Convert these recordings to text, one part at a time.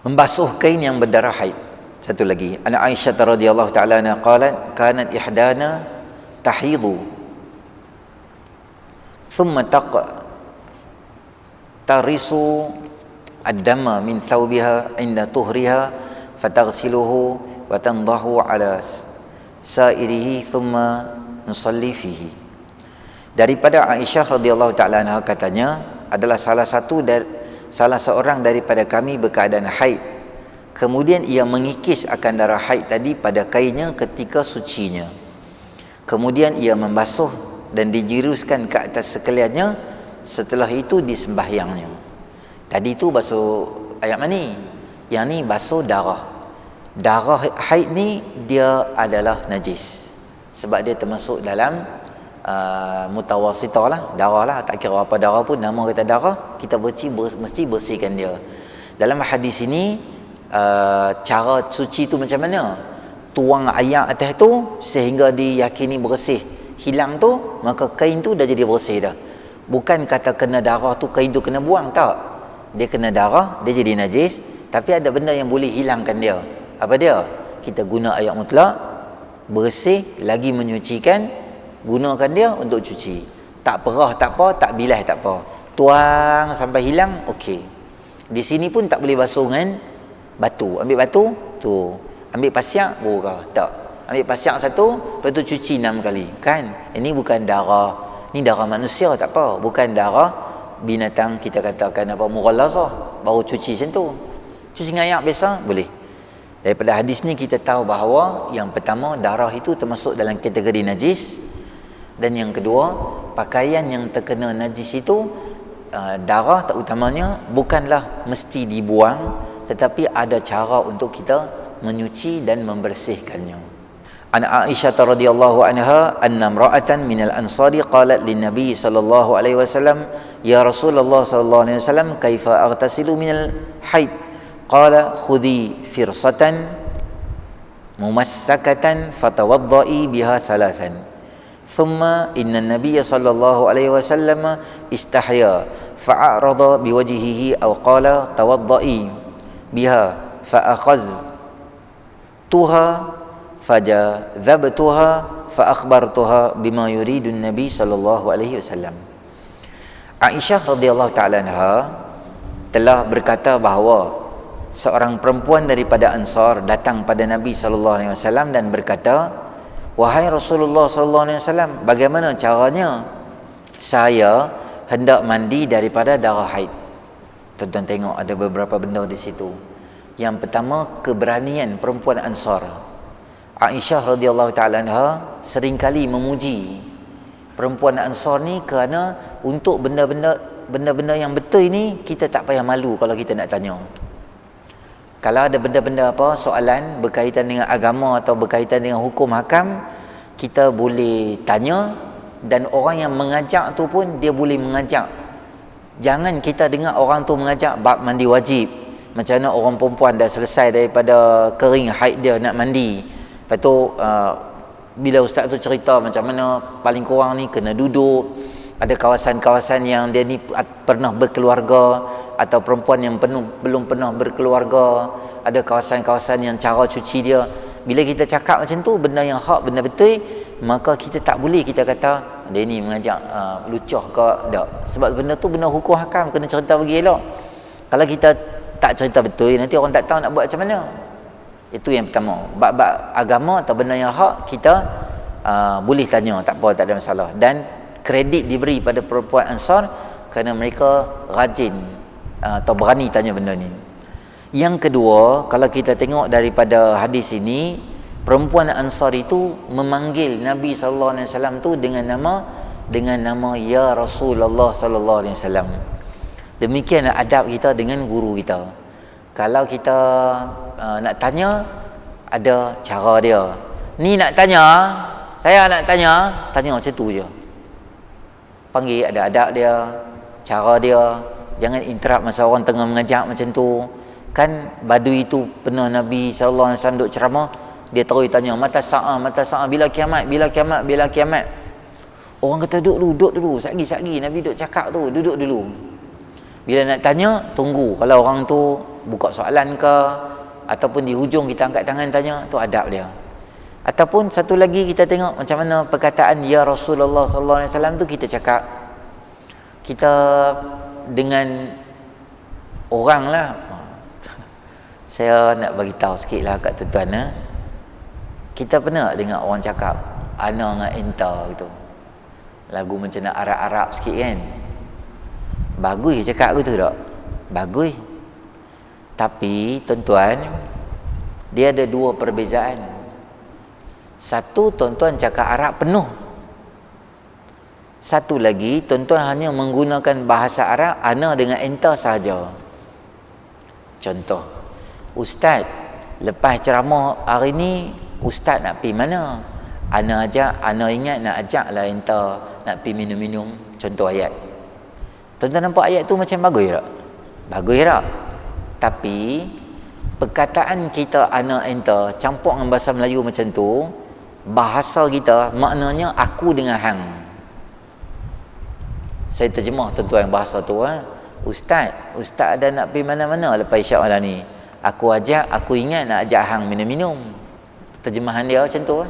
membasuh kain yang berdarah haid. Satu lagi, Ana Aisyah radhiyallahu ta'ala anha qalat kanat ihdana tahidu thumma tarisu ad-dama min thawbiha inda tuhriha fataghsiluhu wa tandahu ala sa'irihi thumma nusalli fihi. Daripada Aisyah radhiyallahu ta'ala anha katanya, adalah salah seorang daripada kami berkeadaan haid, kemudian ia mengikis akan darah haid tadi pada kainnya ketika sucinya, kemudian ia membasuh dan dijiruskan ke atas sekaliannya, setelah itu disembahyangnya. Tadi tu basuh ayat mani, yang ni basuh darah. Darah haid ni dia adalah najis sebab dia termasuk dalam mutawasitah lah, darah lah, tak kira apa darah pun, nama kata darah, kita mesti bersihkan dia. Dalam hadis ini cara suci tu macam mana? Tuang air atas tu sehingga diyakini bersih, hilang tu, maka kain tu dah jadi bersih dah. Bukan kata kena darah tu kain tu kena buang, tak. Dia kena darah, dia jadi najis, tapi ada benda yang boleh hilangkan dia. Apa dia? Kita guna air mutlak, bersih, lagi menyucikan, gunakan dia untuk cuci. Tak perah tak apa, tak bilas tak apa, tuang sampai hilang, okey. Di sini pun tak boleh basuh dengan batu. Ambil batu tu, ambil pasiak buka, tak. Ambil pasiak satu, lepas tu cuci 6 kali. Kan? Ini bukan darah, ni darah manusia, tak apa. Bukan darah binatang, kita katakan apa, mughalazah, baru cuci macam tu. Cuci dengan air biasa boleh. Daripada hadis ni kita tahu bahawa yang pertama, darah itu termasuk dalam kategori najis, dan yang kedua, pakaian yang terkena najis itu, darah terutamanya, bukanlah mesti dibuang, tetapi ada cara untuk kita menyuci dan membersihkannya. An Aisyah radhiyallahu anha anna imra'atan minal ansari qalat lin nabi sallallahu alaihi wasallam, ya Rasulullah sallallahu alaihi wasallam, kaifa aghtasilu minal haid? Qala khudhi firsatan mumassakatan fatawaddai biha thalathan. Thumma inna an-nabiy sallallahu alaihi wasallam istahya fa'arada biwajhihi aw qala tawaddai biha fa'akhaztuha fajadhabtuha fa'akhbartuha bima yuridu an-nabi sallallahu alaihi wasallam. Aisyah radhiyallahu ta'ala anha telah berkata bahawa seorang perempuan daripada Ansar datang pada Nabi sallallahu alaihi wasallam dan berkata, wahai Rasulullah sallallahu alaihi wasallam, bagaimana caranya saya hendak mandi daripada darah haid? Tuan-tuan tengok ada beberapa benda di situ. Yang pertama, keberanian perempuan Ansar. Aisyah radhiyallahu taala anha seringkali memuji perempuan Ansar ni kerana untuk benda-benda yang betul ini kita tak payah malu kalau kita nak tanya. Kalau ada benda-benda apa, soalan berkaitan dengan agama atau berkaitan dengan hukum hakam, kita boleh tanya, dan orang yang mengajak tu pun dia boleh mengajak. Jangan kita dengar orang tu mengajak bab mandi wajib. Macam mana orang perempuan dah selesai daripada kering haid dia nak mandi. Lepas tu bila ustaz tu cerita macam mana paling kurang ni kena duduk. Ada kawasan-kawasan yang dia ni pernah berkeluarga, atau perempuan yang belum pernah berkeluarga, ada kawasan-kawasan yang cara cuci dia. Bila kita cakap macam tu, benda yang hak, benda betul, maka kita tak boleh kita kata dia ni mengajak lucuh ke, tak. Sebab benda tu benda hukum hakam, kena cerita bagi elok. Kalau kita tak cerita betul, nanti orang tak tahu nak buat macam mana. Itu yang pertama. Bab-bab agama atau benda yang hak, kita boleh tanya, tak apa, tak ada masalah. Dan kredit diberi pada perempuan Ansar kerana mereka rajin atau berani tanya benda ni. Yang kedua, kalau kita tengok daripada hadis ini, perempuan Ansar itu memanggil Nabi sallallahu alaihi wasallam tu dengan nama ya Rasulullah sallallahu alaihi wasallam. Demikian adab kita dengan guru kita. Kalau kita nak tanya, ada cara dia. Ni nak tanya, saya nak tanya macam tu je. Panggil, ada adab dia, cara dia. Jangan interrupt masa orang tengah mengajak macam tu. Kan badui itu pernah Nabi sallallahu alaihi wasallam duk ceramah, dia terus tanya, mata sa'a, bila kiamat. Orang kata duduk dulu, satgi Nabi duk cakap tu, duduk dulu. Bila nak tanya, tunggu. Kalau orang tu buka soalan ke, ataupun di hujung kita angkat tangan tanya, tu adab dia. Ataupun satu lagi kita tengok macam mana perkataan ya Rasulullah sallallahu alaihi wasallam tu kita cakap. Kita dengan orang lah, saya nak bagi tahu sikitlah kat tuan-tuan, kita pernah dengar orang cakap ana dengan enta gitu. Lagu macam nak Arab-Arab sikit kan. Bagus cakap gitu tak? Bagus. Tapi tuan-tuan, dia ada dua perbezaan. Satu, tuan-tuan cakap Arab penuh. Satu lagi, tuan-tuan hanya menggunakan bahasa Arab ana dengan enta sahaja. Contoh, ustaz, lepas ceramah hari ni ustaz nak pergi mana? Ana ingat nak ajak lah enta nak pergi minum-minum. Contoh ayat. Tuan-tuan nampak ayat tu macam bagus tak? Bagus tak? Tapi perkataan kita ana enta campur dengan bahasa Melayu macam tu, bahasa kita maknanya aku dengan hang. Saya terjemah tuan-tuan bahasa tu. Ustaz ada nak pergi mana-mana lepas isyak malam ni. Aku ingat nak ajak hang minum-minum. Terjemahan dia macam tu.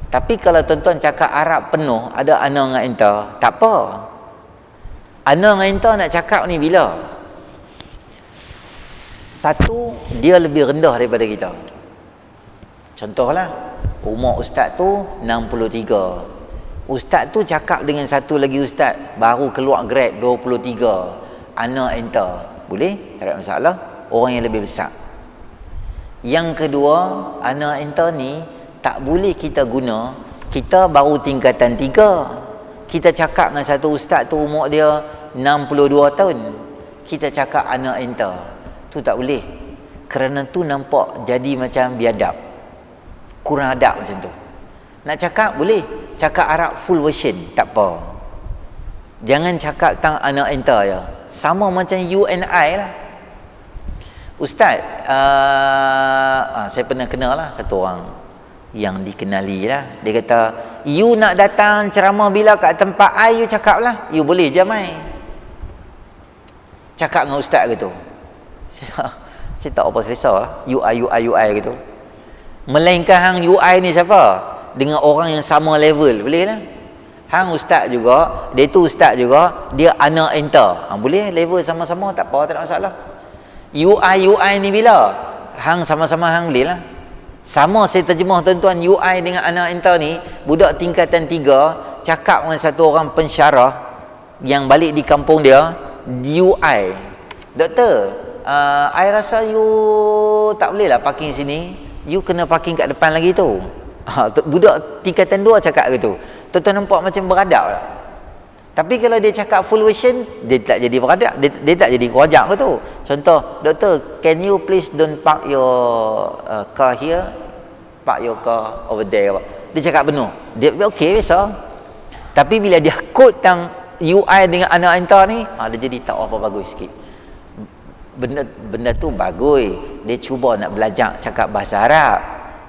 Tapi kalau tuan-tuan cakap Arab penuh, ada ana dengan enta, tak apa. Ana dengan enta nak cakap ni bila? Satu, dia lebih rendah daripada kita. Contohlah, umur ustaz tu 63. Ustaz tu cakap dengan satu lagi ustaz baru keluar grade 23. Ana enta. Boleh? Tak ada masalah. Orang yang lebih besar. Yang kedua, ana enta ni tak boleh kita guna. Kita baru tingkatan 3. Kita cakap dengan satu ustaz tu umur dia 62 tahun. Kita cakap ana enta. Tu tak boleh. Kerana tu nampak jadi macam biadab. Kurang adab macam tu. Nak cakap boleh. Cakap Arab full version, tak apa. Jangan cakap tentang anak enta je. Sama macam you and I lah. Ustaz, saya pernah kenal lah satu orang yang dikenali lah. Dia kata, you nak datang ceramah bila kat tempat I, you cakap lah. You boleh je mai. Cakap dengan ustaz gitu. Saya tak apa selesa lah. UI gitu. Melainkan hang UI ni siapa? Dengan orang yang sama level, boleh lah. Hang ustaz juga, dia tu ustaz juga, dia anak enta. Boleh level sama-sama, tak apa, tak ada masalah. UI ni bila? Hang sama-sama hang boleh lah. Sama saya terjemah tuan-tuan, UI dengan anak enta ni, budak tingkatan 3 cakap dengan satu orang pensyarah yang balik di kampung dia, UI. Doktor, I rasa you tak boleh lah parking sini. You kena parking kat depan lagi tu. Budak tingkatan 2 cakap gitu. Tuan-tuan nampak macam beradab tak? Tapi kalau dia cakap full version, dia tak jadi beradab, dia tak jadi kurajak ke tu. Contoh, doktor, can you please don't park your car here, park your car over there. Dia cakap penuh. Dia okey biasa. Tapi bila dia quote tentang UI dengan anak enta ni, dia jadi tak apa bagus sikit. Benda tu bagus. Dia cuba nak belajar cakap bahasa Arab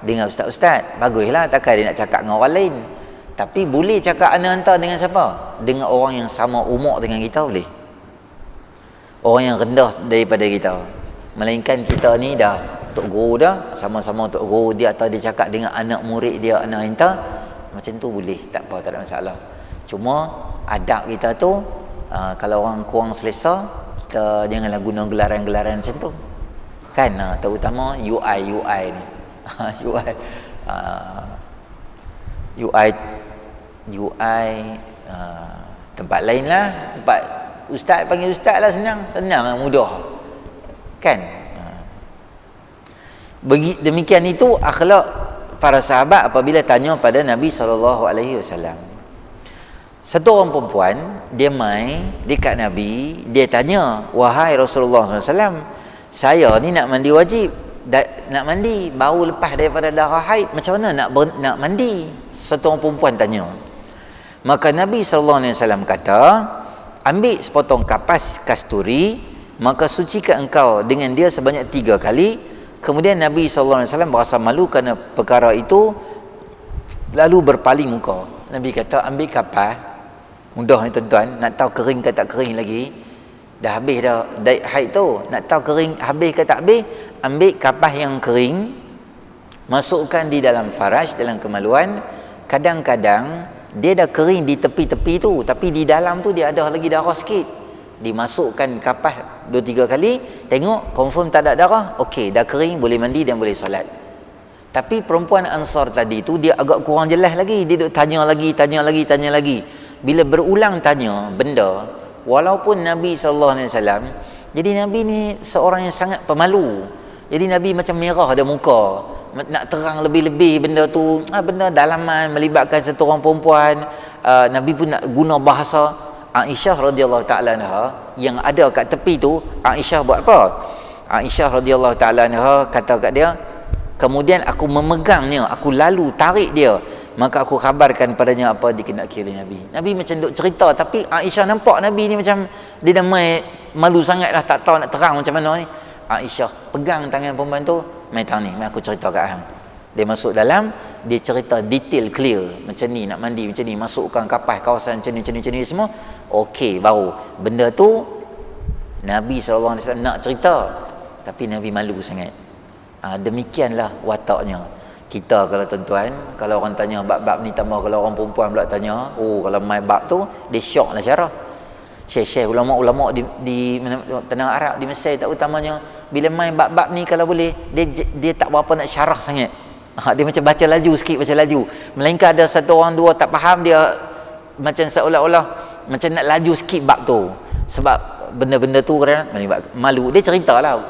dengan ustaz-ustaz. Baguslah, takkan dia nak cakap dengan orang lain. Tapi boleh cakap anak enta dengan siapa? Dengan orang yang sama umur dengan kita boleh. Orang yang rendah daripada kita. Melainkan kita ni dah tok guru dah, sama-sama tok guru dia, atau dia cakap dengan anak murid dia, anak enta, macam tu boleh, tak apa, tak ada masalah. Cuma adab kita tu, kalau orang kurang selesa, kita janganlah guna gelaran-gelaran macam tu. Kan, terutama UI ni. UI tempat lain lah, tempat ustaz panggil ustaz lah, senang mudah kan. Demikian itu akhlak para sahabat apabila tanya pada Nabi SAW. Satu orang perempuan dia mai dekat Nabi, dia tanya, wahai Rasulullah SAW, saya ni nak mandi wajib, nak mandi baru lepas daripada darah haid, macam mana nak mandi? Satu orang perempuan tanya. Maka Nabi SAW kata, ambil sepotong kapas kasturi, maka sucikan engkau dengan dia sebanyak 3 kali. Kemudian Nabi SAW berasa malu kerana perkara itu, lalu berpaling muka. Nabi kata, ambil kapas, mudah ni tuan-tuan, nak tahu kering ke tak kering lagi, dah habis dah haid tu, nak tahu kering habis ke tak habis, ambil kapas yang kering, masukkan di dalam faraj, dalam kemaluan. Kadang-kadang dia dah kering di tepi-tepi tu, tapi di dalam tu dia ada lagi darah sikit, dimasukkan kapas 2-3 kali, tengok confirm tak ada darah, okey, dah kering, boleh mandi dan boleh solat. Tapi perempuan Ansar tadi tu dia agak kurang jelas lagi, dia duk tanya lagi. Bila berulang tanya benda, walaupun Nabi SAW, jadi Nabi ni seorang yang sangat pemalu, jadi Nabi macam merah ada muka, nak terang lebih-lebih benda tu, benda dalaman melibatkan satu orang perempuan. Nabi pun nak guna bahasa. Aisyah radhiyallahu taala anha yang ada kat tepi tu, Aisyah buat apa? Aisyah radhiyallahu taala anha kata kat dia, kemudian aku memegangnya, aku lalu tarik dia, maka aku khabarkan padanya apa dikenaki oleh Nabi. Nabi macam duk cerita, tapi Aisyah nampak Nabi ni macam dia dah malu sangat lah, tak tahu nak terang macam mana ni. Aisyah pegang tangan perempuan tu, mai tang ni, mai aku cerita kat hang. Dia masuk dalam, dia cerita detail clear, macam ni nak mandi, macam ni, masukkan kapas kawasan macam ni semua. Okey, baru benda tu Nabi SAW nak cerita, tapi Nabi malu sangat. Demikianlah wataknya. Kita kalau tuan-tuan, kalau orang tanya bab-bab ni, tambah kalau orang perempuan pula tanya, kalau mai bab tu, dia syok lah syarah. Syekh-syekh ulama-ulama di tanah Arab, di Mesir tak utamanya, bila main bab-bab ni kalau boleh dia tak berapa nak syarah sangat. Dia macam baca laju sikit, melainkan ada satu orang dua tak faham, dia macam seolah-olah macam nak laju sikit bab tu, sebab benda-benda tu kadang malu, dia ceritalah.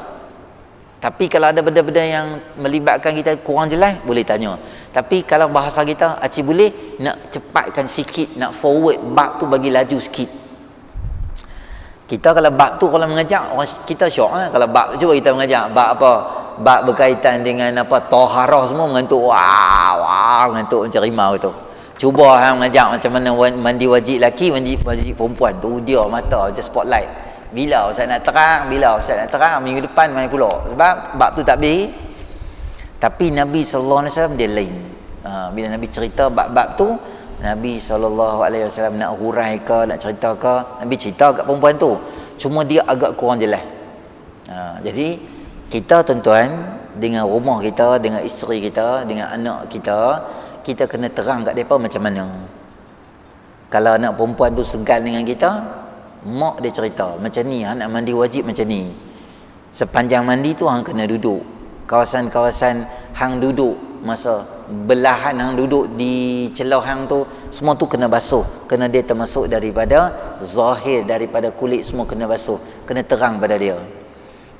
Tapi kalau ada benda-benda yang melibatkan kita kurang jelas, boleh tanya. Tapi kalau bahasa kita, acik boleh nak cepatkan sikit, nak forward bab tu bagi laju sikit. Kita kalau bab tu kalau mengajak orang, kita syok kalau bab, cuba kita mengajak bab apa, bab berkaitan dengan apa taharah semua, mengantuk mengantuk macam rimau tu. Cuba hang mengajak macam mana mandi wajib lelaki, mandi wajib perempuan tu, dia mata je spotlight. Bila ustaz nak terang, minggu depan mai pula, sebab bab tu tak habis. Tapi Nabi SAW dia lain. Bila Nabi cerita bab-bab tu, Nabi SAW nak hurai ke, nak cerita ke, Nabi cerita kat perempuan tu, cuma dia agak kurang jelas. Jadi kita tuan-tuan, dengan rumah kita, dengan isteri kita, dengan anak kita, kita kena terang kat mereka macam mana. Kalau anak perempuan tu segan dengan kita, mak dia cerita macam ni, nak mandi wajib macam ni, sepanjang mandi tu hang kena duduk, kawasan-kawasan hang duduk, masa belahan hang duduk di celah hang tu, semua tu kena basuh, kena dia termasuk daripada zahir, daripada kulit semua kena basuh, kena terang pada dia.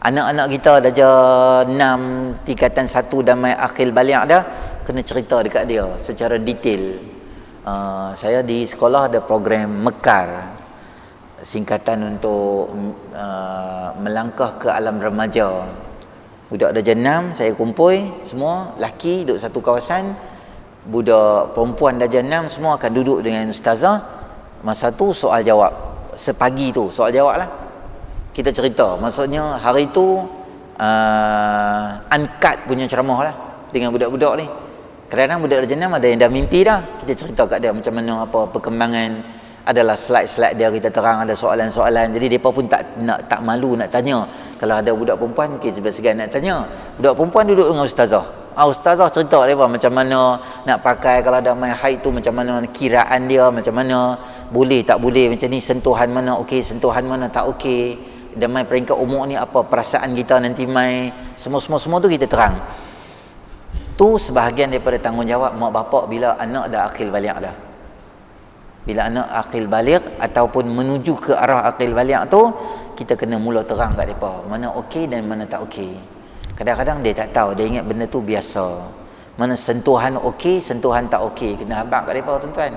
Anak-anak kita darjah 6 tingkatan 1 dah mai akil balik dah, kena cerita dekat dia secara detail. Saya di sekolah ada program Mekar, singkatan untuk melangkah ke alam remaja. Budak darjah 6 saya kumpul semua, lelaki duduk satu kawasan, budak perempuan darjah 6 semua akan duduk dengan ustazah. Masa tu soal jawab, sepagi tu soal jawab lah, kita cerita. Maksudnya hari tu uncut punya ceramah lah dengan budak-budak ni. Kadang-kadang budak darjah 6 ada yang dah mimpi dah, kita cerita kat dia macam mana apa perkembangan, adalah slide-slide dia kita terang, ada soalan-soalan, jadi mereka pun tak malu nak tanya. Kalau ada budak perempuan, segan nak tanya. Budak perempuan duduk dengan ustazah, ustazah cerita mereka macam mana nak pakai, kalau ada main haid tu macam mana kiraan dia, macam mana boleh tak boleh, macam ni sentuhan mana okey, sentuhan mana tak okey, dan main peringkat umur ni apa perasaan kita nanti main, semua tu kita terang. Tu sebahagian daripada tanggungjawab mak bapak bila anak dah akil balik dah. Bila anak akil balik ataupun menuju ke arah akil balik tu, kita kena mula terang kat mereka mana okey dan mana tak okey. Kadang-kadang dia tak tahu, dia ingat benda tu biasa. Mana sentuhan okey, sentuhan tak okey, kena habaq kat mereka tuan-tuan.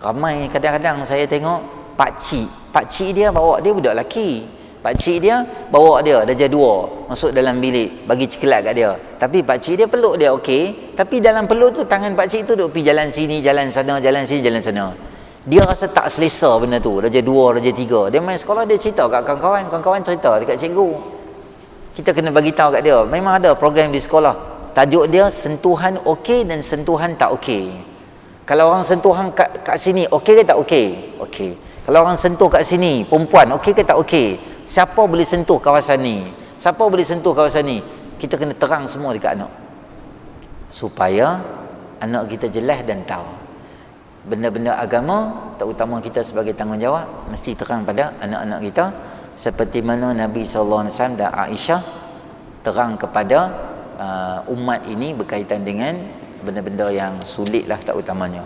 Ramai kadang-kadang saya tengok pakcik dia bawa dia budak lelaki, pakcik dia bawa dia darjah 2 masuk dalam bilik, bagi cikelat kat dia, tapi pakcik dia peluk dia okey, tapi dalam peluk tu tangan pakcik tu duk pergi jalan sini, jalan sana, jalan sini, jalan sana. Dia rasa tak selesa benda tu, darjah 2, darjah 3. Dia main sekolah, dia cerita kat kawan-kawan cerita dekat cikgu. Kita kena bagi tahu kat dia, memang ada program di sekolah, tajuk dia sentuhan okey dan sentuhan tak okey. Kalau orang sentuhan kat sini okey ke tak okey? Okey. Kalau orang sentuh kat sini, perempuan, okey ke tak okey? Siapa boleh sentuh kawasan ni? Siapa boleh sentuh kawasan ni? Kita kena terang semua dekat anak. Supaya anak kita jelas dan tahu. Benda-benda agama, terutama kita sebagai tanggungjawab, mesti terang pada anak-anak kita. Seperti mana Nabi SAW dan Aisyah terang kepada umat ini berkaitan dengan benda-benda yang sulit lah terutamanya.